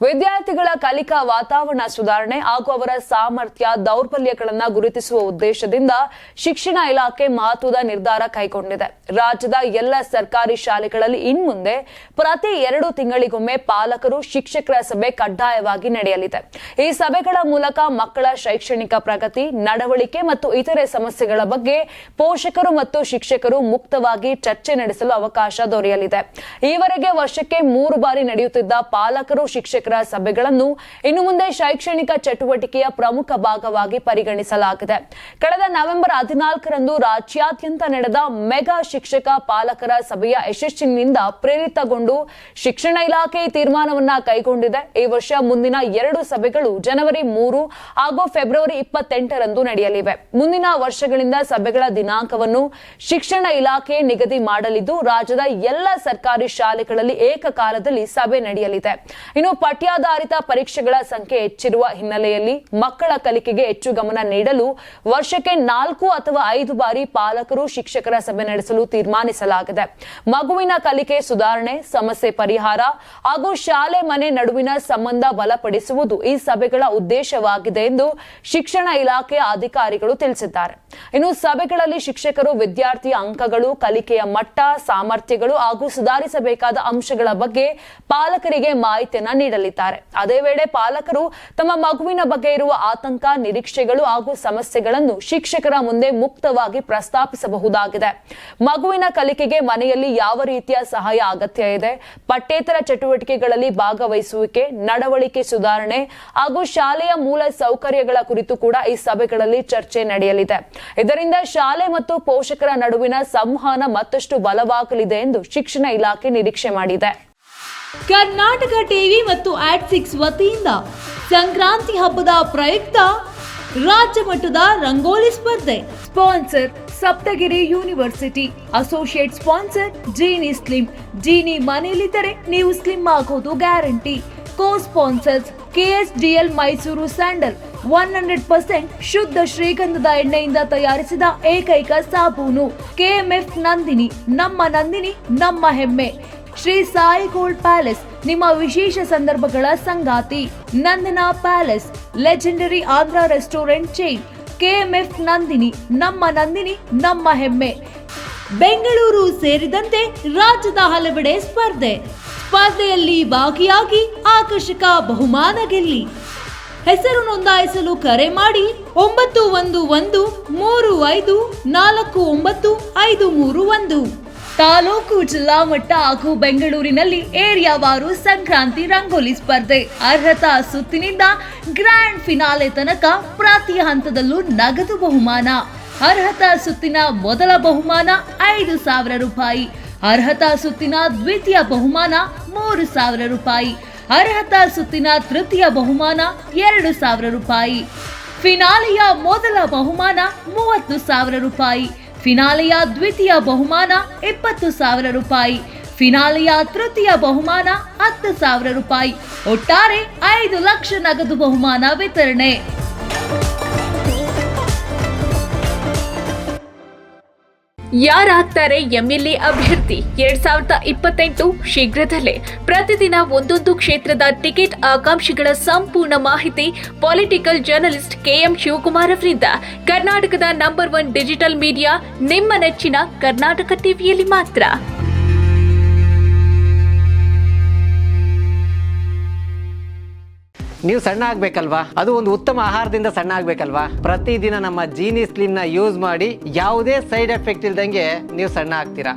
ವಿದ್ಯಾರ್ಥಿಗಳ ಕಲಿಕಾ ವಾತಾವರಣ ಸುಧಾರಣೆ ಹಾಗೂ ಅವರ ಸಾಮರ್ಥ್ಯ ದೌರ್ಬಲ್ಯಗಳನ್ನು ಗುರುತಿಸುವ ಉದ್ದೇಶದಿಂದ ಶಿಕ್ಷಣ ಇಲಾಖೆ ಮಹತ್ವದ ನಿರ್ಧಾರ ಕೈಗೊಂಡಿದೆ. ರಾಜ್ಯದ ಎಲ್ಲ ಸರ್ಕಾರಿ ಶಾಲೆಗಳಲ್ಲಿ ಇನ್ಮುಂದೆ ಪ್ರತಿ 2 ತಿಂಗಳಿಗೊಮ್ಮೆ ಪಾಲಕರು ಶಿಕ್ಷಕರ ಸಭೆ ಕಡ್ಡಾಯವಾಗಿ ನಡೆಯಲಿದೆ. ಈ ಸಭೆಗಳ ಮೂಲಕ ಮಕ್ಕಳ ಶೈಕ್ಷಣಿಕ ಪ್ರಗತಿ, ನಡವಳಿಕೆ ಮತ್ತು ಇತರೆ ಸಮಸ್ಯೆಗಳ ಬಗ್ಗೆ ಪೋಷಕರು ಮತ್ತು ಶಿಕ್ಷಕರು ಮುಕ್ತವಾಗಿ ಚರ್ಚೆ ನಡೆಸಲು ಅವಕಾಶ ದೊರೆಯಲಿದೆ. ಈವರೆಗೆ ವರ್ಷಕ್ಕೆ 3 ಬಾರಿ ನಡೆಯುತ್ತಿದ್ದ ಪಾಲಕರು ಶಿಕ್ಷಕರ ಸಭೆಗಳನ್ನು ಇನ್ನು ಮುಂದೆ ಶೈಕ್ಷಣಿಕ ಚಟುವಟಿಕೆಯ ಪ್ರಮುಖ ಭಾಗವಾಗಿ ಪರಿಗಣಿಸಲಾಗಿದೆ. ಕಳೆದ ನವೆಂಬರ್ 14ರಂದು ರಾಜ್ಯಾದ್ಯಂತ ನಡೆದ ಮೆಗಾ ಶಿಕ್ಷಕ ಪಾಲಕರ ಸಭೆಯ ಯಶಸ್ಸಿನಿಂದ ಪ್ರೇರಿತಗೊಂಡು ಶಿಕ್ಷಣ ಇಲಾಖೆ ತೀರ್ಮಾನವನ್ನ ಕೈಗೊಂಡಿದೆ. ಈ ವರ್ಷ ಮುಂದಿನ 2 ಸಭೆಗಳು ಜನವರಿ 3 ಹಾಗೂ ಫೆಬ್ರವರಿ 28ರಂದು ನಡೆಯಲಿವೆ. ಮುಂದಿನ ವರ್ಷಗಳಿಂದ ಸಭೆಗಳ ದಿನಾಂಕವನ್ನು ಶಿಕ್ಷಣ ಇಲಾಖೆ ನಿಗದಿ ಮಾಡಲಿದ್ದು ರಾಜ್ಯದ ಎಲ್ಲ ಸರ್ಕಾರಿ ಶಾಲೆಗಳಲ್ಲಿ ಏಕಕಾಲದಲ್ಲಿ ಸಭೆ ನಡೆಯಲಿದೆ. ಇನ್ನು ಪಠ್ಯಾಧಾರಿತ ಪರೀಕ್ಷೆಗಳ ಸಂಖ್ಯೆ ಹೆಚ್ಚಿರುವ ಹಿನ್ನೆಲೆಯಲ್ಲಿ ಮಕ್ಕಳ ಕಲಿಕೆಗೆ ಹೆಚ್ಚು ಗಮನ ನೀಡಲು ವರ್ಷಕ್ಕೆ 4 ಅಥವಾ 5 ಬಾರಿ ಪಾಲಕರು ಶಿಕ್ಷಕರ ಸಭೆ ನಡೆಸಲು ತೀರ್ಮಾನಿಸಲಾಗಿದೆ. ಮಗುವಿನ ಕಲಿಕೆ ಸುಧಾರಣೆ, ಸಮಸ್ಯೆ ಪರಿಹಾರ ಹಾಗೂ ಶಾಲೆ ಮನೆ ನಡುವಿನ ಸಂಬಂಧ ಬಲಪಡಿಸುವುದು ಈ ಸಭೆಗಳ ಉದ್ದೇಶವಾಗಿದೆ ಎಂದು ಶಿಕ್ಷಣ ಇಲಾಖೆಯ ಅಧಿಕಾರಿಗಳು ತಿಳಿಸಿದ್ದಾರೆ. ಇನ್ನು ಸಭೆಗಳಲ್ಲಿ ಶಿಕ್ಷಕರು ವಿದ್ಯಾರ್ಥಿಯ ಅಂಕಗಳು, ಕಲಿಕೆಯ ಮಟ್ಟ, ಸಾಮರ್ಥ್ಯಗಳು ಹಾಗೂ ಸುಧಾರಿಸಬೇಕಾದ ಅಂಶಗಳ ಬಗ್ಗೆ ಪಾಲಕರಿಗೆ ಮಾಹಿತಿಯನ್ನು ನೀಡಲಿದ್ದಾರೆ. ಅದೇ ವೇಳೆ ಪಾಲಕರು ತಮ್ಮ ಮಗುವಿನ ಬಗ್ಗೆ ಇರುವ ಆತಂಕ, ನಿರೀಕ್ಷೆಗಳು ಹಾಗೂ ಸಮಸ್ಯೆಗಳನ್ನು ಶಿಕ್ಷಕರ ಮುಂದೆ ಮುಕ್ತವಾಗಿ ಪ್ರಸ್ತಾಪಿಸಬಹುದಾಗಿದೆ. ಮಗುವಿನ ಕಲಿಕೆಗೆ ಮನೆಯಲ್ಲಿ ಯಾವ ರೀತಿಯ ಸಹಾಯ ಅಗತ್ಯ ಇದೆ, ಪಠ್ಯೇತರ ಚಟುವಟಿಕೆಗಳಲ್ಲಿ ಭಾಗವಹಿಸುವಿಕೆ, ನಡವಳಿಕೆ ಸುಧಾರಣೆ ಹಾಗೂ ಶಾಲೆಯ ಮೂಲ ಸೌಕರ್ಯಗಳ ಕುರಿತು ಕೂಡ ಈ ಸಭೆಗಳಲ್ಲಿ ಚರ್ಚೆ ನಡೆಯಲಿದೆ. ಇದರಿಂದ ಶಾಲೆ ಮತ್ತು ಪೋಷಕರ ನಡುವಿನ ಸಂವಹನ ಮತ್ತಷ್ಟು ಬಲವಾಗಲಿದೆ ಎಂದು ಶಿಕ್ಷಣ ಇಲಾಖೆ ನಿರೀಕ್ಷೆ ಮಾಡಿದೆ. ಕರ್ನಾಟಕ ಟಿವಿ ಮತ್ತು ಆಟ್6 ವತಿಯಿಂದ ಸಂಕ್ರಾಂತಿ ಹಬ್ಬದ ಪ್ರಯುಕ್ತ ರಾಜ್ಯ ಮಟ್ಟದ ರಂಗೋಲಿ ಸ್ಪರ್ಧೆ. Sponsor Saptagiri university. Associate sponsor Jeeni slim. Jeeni ಮನೆಯಲ್ಲಿದ್ದರೆ ನೀವು ಸ್ಲಿಮ್ ಆಗೋದು guarantee. Co sponsors KSDL Mysore sandal 100% ಶುದ್ಧ ಶ್ರೀಗಂಧದ ಎಣ್ಣೆಯಿಂದ ತಯಾರಿಸಿದ ಏಕೈಕ ಸಾಬೂನು. KMF ನಂದಿನಿ, ನಮ್ಮ ಹೆಮ್ಮೆ. ಶ್ರೀ ಸಾಯಿ ಗೋಲ್ಡ್ ಪ್ಯಾಲೇಸ್, ನಿಮ್ಮ ವಿಶೇಷ ಸಂದರ್ಭಗಳ ಸಂಗಾತಿ. Nandana palace, legendary Andhra restaurant chain. KMF Nandini, ನಮ್ಮ ಹೆಮ್ಮೆ. ಬೆಂಗಳೂರು ಸೇರಿದಂತೆ ರಾಜ್ಯದ ಹಲವೆಡೆ ಸ್ಪರ್ಧೆಯಲ್ಲಿ ಭಾಗಿಯಾಗಿ ಆಕರ್ಷಕ ಬಹುಮಾನ ಗೆಲ್ಲಿ. ಹೆಸರು ನೋಂದಾಯಿಸಲು ಕರೆ ಮಾಡಿ 9113549531. ತಾಲೂಕು, ಜಿಲ್ಲಾ ಮಟ್ಟ ಹಾಗೂ ಬೆಂಗಳೂರಿನಲ್ಲಿ ಏರಿಯಾವಾರು ಸಂಕ್ರಾಂತಿ ರಂಗೋಲಿ ಸ್ಪರ್ಧೆ. ಅರ್ಹತಾ ಸುತ್ತಿನಿಂದ ಗ್ರ್ಯಾಂಡ್ ಫಿನಾಲೆ ತನಕ ಪ್ರತಿ ಹಂತದಲ್ಲೂ ನಗದು ಬಹುಮಾನ. ಅರ್ಹತಾ ಸುತ್ತಿನ ಮೊದಲ ಬಹುಮಾನ 5,000 ರೂಪಾಯಿ. ಅರ್ಹತಾ ಸುತ್ತಿನ ದ್ವಿತೀಯ ಬಹುಮಾನ 3,000 ರೂಪಾಯಿ. ಅರ್ಹತಾ ಸುತ್ತಿನ ತೃತೀಯ ಬಹುಮಾನ 2,000 ರೂಪಾಯಿ. ಫಿನಾಲೆಯ ಮೊದಲ ಬಹುಮಾನ 30,000 ರೂಪಾಯಿ. ಫಿನಾಲೆಯ ದ್ವಿತೀಯ ಬಹುಮಾನ 20,000 ರೂಪಾಯಿ. ಫಿನಾಲೆಯ ತೃತೀಯ ಬಹುಮಾನ 10,000 ರೂಪಾಯಿ. ಒಟ್ಟಾರೆ 5 ಲಕ್ಷ ನಗದು ಬಹುಮಾನ ವಿತರಣೆ. ಯಾರಾಗ್ತಾರೆ MLA ಅಭ್ಯರ್ಥಿ 2028 ಶೀಘ್ರದಲ್ಲೇ. ಪ್ರತಿದಿನ ಒಂದೊಂದು ಕ್ಷೇತ್ರದ ಟಿಕೆಟ್ ಆಕಾಂಕ್ಷಿಗಳ ಸಂಪೂರ್ಣ ಮಾಹಿತಿ ಪೊಲಿಟಿಕಲ್ ಜರ್ನಲಿಸ್ಟ್ KM ಶಿವಕುಮಾರ್ ಅವರಿಂದ. ಕರ್ನಾಟಕದ ನಂಬರ್ 1 ಡಿಜಿಟಲ್ ಮೀಡಿಯಾ ನಿಮ್ಮ ನೆಚ್ಚಿನ ಕರ್ನಾಟಕ ಟಿವಿಯಲ್ಲಿ ಮಾತ್ರ. ನೀವು ಸಣ್ಣ ಆಗ್ಬೇಕಲ್ವಾ? ಅದು ಒಂದು ಉತ್ತಮ ಆಹಾರದಿಂದ ಸಣ್ಣ ಆಗ್ಬೇಕಲ್ವಾ? ಪ್ರತಿದಿನ ನಮ್ಮ ಜೀನಿ ಸ್ಲಿಮ್ನ ಯೂಸ್ ಮಾಡಿ ಯಾವುದೇ ಸೈಡ್ ಎಫೆಕ್ಟ್ ಇಲ್ದಂಗೆ ನೀವು ಸಣ್ಣ ಆಗ್ತೀರಾ.